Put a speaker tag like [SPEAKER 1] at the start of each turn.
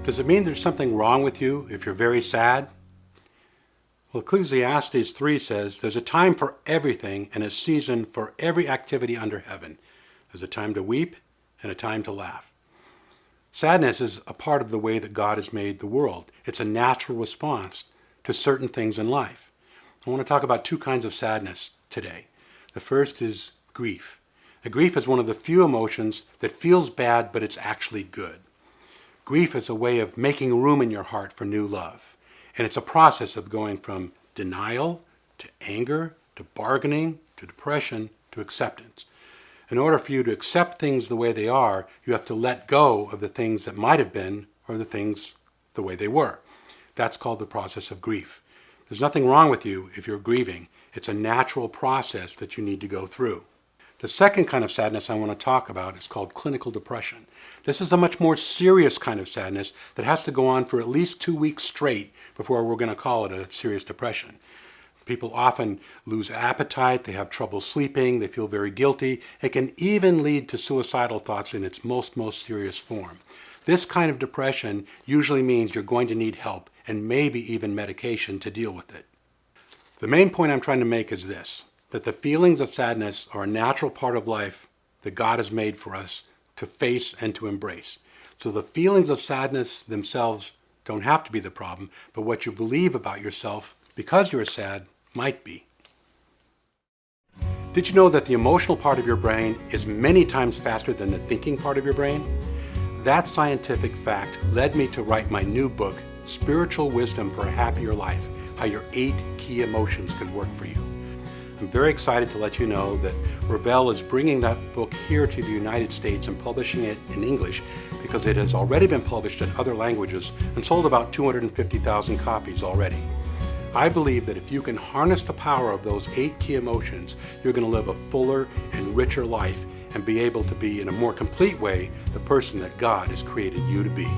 [SPEAKER 1] Does it mean there's something wrong with you if you're very sad? Well, Ecclesiastes 3 says, there's a time for everything and a season for every activity under heaven. There's a time to weep and a time to laugh. Sadness is a part of the way that God has made the world. It's a natural response to certain things in life. I want to talk about two kinds of sadness today. The first is grief. Grief is one of the few emotions that feels bad, but it's actually good. Grief is a way of making room in your heart for new love. And it's a process of going from denial to anger to bargaining to depression to acceptance. In order for you to accept things the way they are, you have to let go of the things that might have been or the things the way they were. That's called the process of grief. There's nothing wrong with you if you're grieving. It's a natural process that you need to go through. The second kind of sadness I want to talk about is called clinical depression. This is a much more serious kind of sadness that has to go on for at least 2 weeks straight before we're going to call it a serious depression. People often lose appetite, they have trouble sleeping, they feel very guilty. It can even lead to suicidal thoughts in its most serious form. This kind of depression usually means you're going to need help and maybe even medication to deal with it. The main point I'm trying to make is this, that the feelings of sadness are a natural part of life that God has made for us to face and to embrace. So the feelings of sadness themselves don't have to be the problem, but what you believe about yourself because you're sad might be. Did you know that the emotional part of your brain is many times faster than the thinking part of your brain? That scientific fact led me to write my new book, Spiritual Wisdom for a Happier Life, How Your 8 Key Emotions Can Work for You. I'm very excited to let you know that Revell is bringing that book here to the United States and publishing it in English because it has already been published in other languages and sold about 250,000 copies already. I believe that if you can harness the power of those 8 key emotions, you're going to live a fuller and richer life and be able to be, in a more complete way, the person that God has created you to be.